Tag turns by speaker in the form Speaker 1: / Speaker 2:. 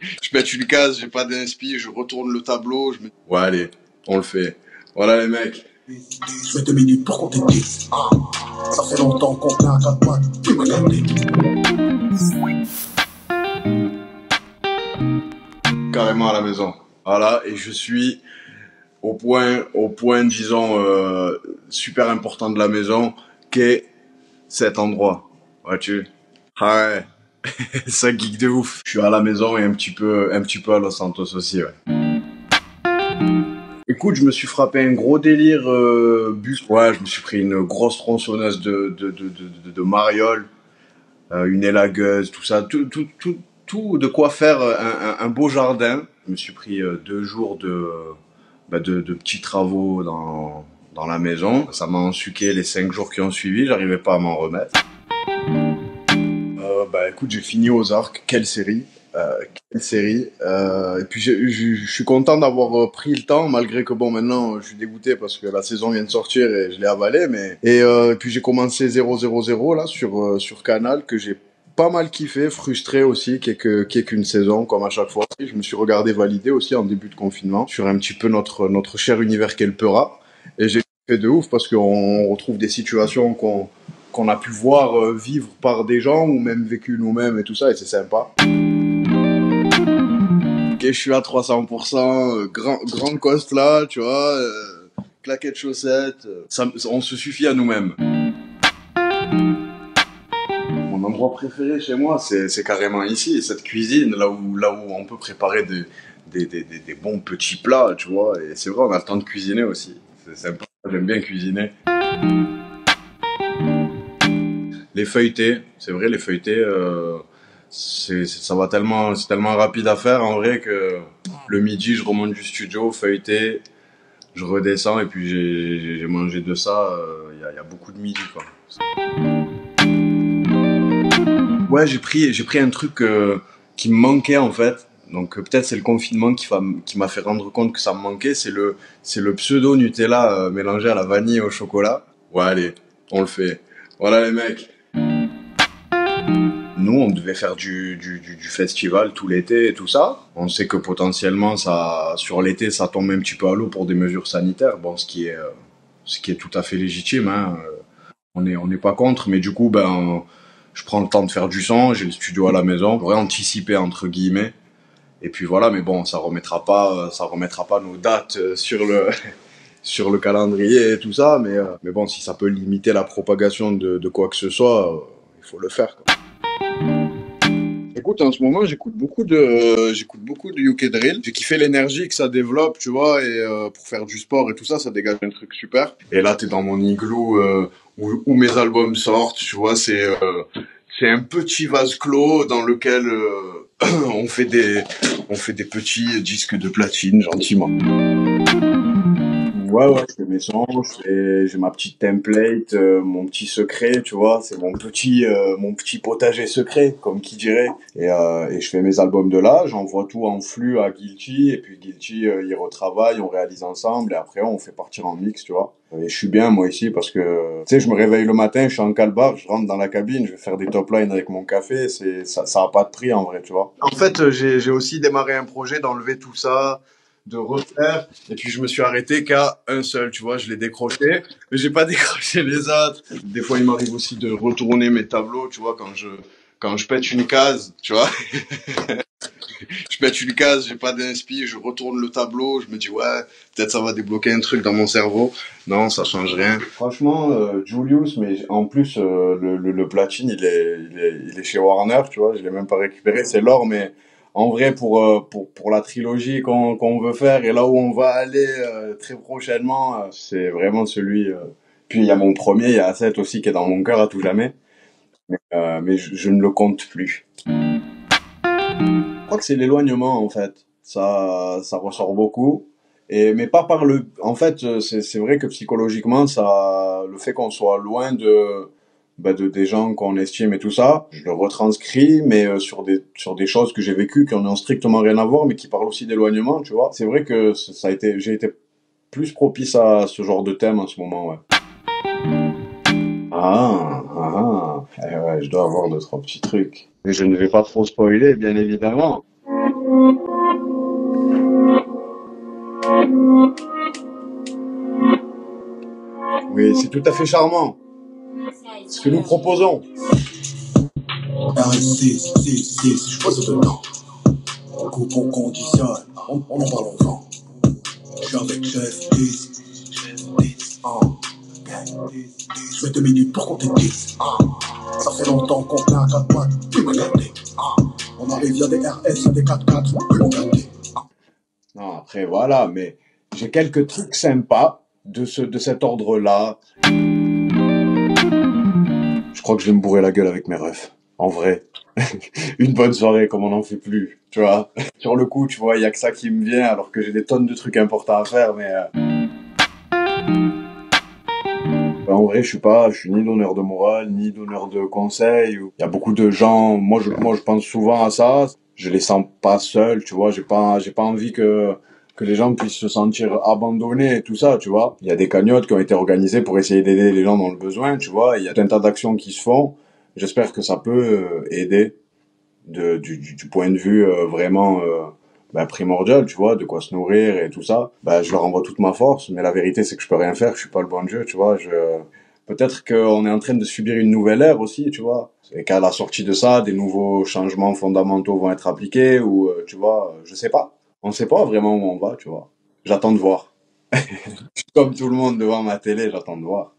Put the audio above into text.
Speaker 1: Je pète une case, j'ai pas d'inspi, je retourne le tableau, je me... Ouais, allez, on le fait. Voilà les mecs.
Speaker 2: Je mets 2 minutes pour compter 10. Ah, ça fait longtemps qu'on fait un 4 pattes. Tu m'as gardé.
Speaker 1: Carrément à la maison. Voilà, et je suis au point, disons, super important de la maison, qu'est cet endroit. Vois-tu? Ah ouais. Ça geek de ouf. Je suis à la maison et un petit peu à Los Santos aussi, ouais. Écoute, je me suis frappé un gros délire bus. Ouais, je me suis pris une grosse tronçonneuse de mariole, une élagueuse, tout ça, tout de quoi faire un beau jardin. Je me suis pris 2 jours de petits travaux dans la maison. Ça m'a ensuqué les 5 jours qui ont suivi, j'arrivais pas à m'en remettre. Écoute, j'ai fini Ozark, quelle série. Quelle série. Et puis je suis content d'avoir pris le temps, malgré que bon maintenant je suis dégoûté parce que la saison vient de sortir et je l'ai avalé. Puis j'ai commencé 000 là sur Canal que j'ai pas mal kiffé, frustré aussi qu'il y ait qu'une saison comme à chaque fois. Je me suis regardé valider aussi en début de confinement sur un petit peu notre cher univers qu'elle Pera et j'ai fait de ouf parce qu'on retrouve des situations qu'on a pu voir vivre par des gens ou même vécu nous-mêmes et tout ça et c'est sympa. Ok, je suis à 300%, grand cost là, tu vois, claquettes chaussettes, on se suffit à nous-mêmes. Mon endroit préféré chez moi, c'est carrément ici, cette cuisine, là où on peut préparer des bons petits plats, tu vois, et c'est vrai, on a le temps de cuisiner aussi, c'est sympa, j'aime bien cuisiner. Les feuilletés, c'est vrai, les feuilletés, c'est tellement rapide à faire en vrai que le midi, je remonte du studio, feuilleté, je redescends et puis j'ai mangé de ça. Il y a beaucoup de midi quoi. Ouais, j'ai pris un truc qui me manquait en fait. Donc peut-être c'est le confinement qui m'a fait rendre compte que ça me manquait. C'est le pseudo Nutella mélangé à la vanille et au chocolat. Ouais, allez, on le fait. Voilà les mecs. Nous, on devait faire du festival tout l'été et tout ça. On sait que potentiellement, sur l'été, ça tombe un petit peu à l'eau pour des mesures sanitaires. Bon, ce qui est tout à fait légitime, hein. On n'est pas contre, mais du coup, je prends le temps de faire du son, j'ai le studio à la maison. J'aurais anticipé, entre guillemets. Et puis voilà, mais bon, ça remettra pas nos dates sur le calendrier et tout ça. Mais bon, si ça peut limiter la propagation de quoi que ce soit, il faut le faire, quoi. Écoute, en ce moment, j'écoute beaucoup de UK Drill. J'ai kiffé l'énergie que ça développe, tu vois, et pour faire du sport et tout ça, ça dégage un truc super. Et là, t'es dans mon igloo où mes albums sortent, tu vois, c'est un petit vase clos dans lequel on fait des petits disques de platine gentiment. Ouais, je fais mes sons, j'ai ma petite template, mon petit secret, tu vois, c'est mon petit potager secret, comme qui dirait. Et je fais mes albums de là, j'envoie tout en flux à Guilty, et puis Guilty, il retravaille, on réalise ensemble, et après on fait partir en mix, tu vois. Et je suis bien, moi, ici, parce que, tu sais, je me réveille le matin, je suis en calbar, je rentre dans la cabine, je vais faire des top lines avec mon café, ça a pas de prix, en vrai, tu vois. En fait, j'ai aussi démarré un projet d'enlever tout ça, de refaire, et puis je me suis arrêté qu'à un seul, tu vois, je l'ai décroché, mais j'ai pas décroché les autres. Des fois, il m'arrive aussi de retourner mes tableaux, tu vois, quand je pète une case, tu vois, je pète une case, j'ai pas d'inspi, je retourne le tableau, je me dis ouais, peut-être ça va débloquer un truc dans mon cerveau. Non, ça change rien. Franchement, Julius, mais en plus le platine, il est chez Warner, tu vois, je l'ai même pas récupéré, c'est l'or, mais en vrai pour la trilogie qu'on veut faire et là où on va aller très prochainement, c'est vraiment celui. Puis il y a mon premier, il y a Asset aussi qui est dans mon cœur à tout jamais, mais je ne le compte plus. Je crois que c'est l'éloignement en fait. Ça ressort beaucoup. Mais pas par le. En fait, c'est vrai que psychologiquement, le fait qu'on soit loin de des gens qu'on estime et tout ça, je le retranscris, mais sur des choses que j'ai vécues qui n'ont strictement rien à voir, mais qui parlent aussi d'éloignement, tu vois. C'est vrai que j'ai été plus propice à ce genre de thème en ce moment, ouais. Eh ouais, je dois avoir 2, 3 petits trucs. Mais je ne vais pas trop spoiler, bien évidemment. Oui, c'est tout à fait charmant. Ce que nous proposons.
Speaker 2: RS6, je pose dedans. Coupe, on conditionne, on en parle ensemble. Je suis avec Chef 10, je mets 2 minutes pour compter 10. Ça fait longtemps qu'on tient à 4 boîtes, puis m'a gâté. On arrive, y'a des RS, y'a des 4x4, puis m'ont gâté.
Speaker 1: Non, après, voilà, mais j'ai quelques trucs sympas de cet ordre-là. Je crois que je vais me bourrer la gueule avec mes refs. En vrai. Une bonne soirée, comme on n'en fait plus, tu vois. Sur le coup, tu vois, il y a que ça qui me vient, alors que j'ai des tonnes de trucs importants à faire, mais... En vrai, je suis ni donneur de morale, ni donneur de conseils. Il y a beaucoup de gens, moi je pense souvent à ça. Je les sens pas seuls, tu vois. J'ai pas envie que les gens puissent se sentir abandonnés et tout ça, tu vois. Il y a des cagnottes qui ont été organisées pour essayer d'aider les gens dans le besoin, tu vois. Il y a tout un tas d'actions qui se font. J'espère que ça peut aider du point de vue vraiment primordial, tu vois, de quoi se nourrir et tout ça. Je leur envoie toute ma force, mais la vérité c'est que je peux rien faire, je suis pas le bon Dieu, tu vois. Peut-être qu'on est en train de subir une nouvelle ère aussi, tu vois. Et qu'à la sortie de ça, des nouveaux changements fondamentaux vont être appliqués ou, tu vois, je sais pas. On sait pas vraiment où on va, tu vois. J'attends de voir. Comme tout le monde devant ma télé, j'attends de voir.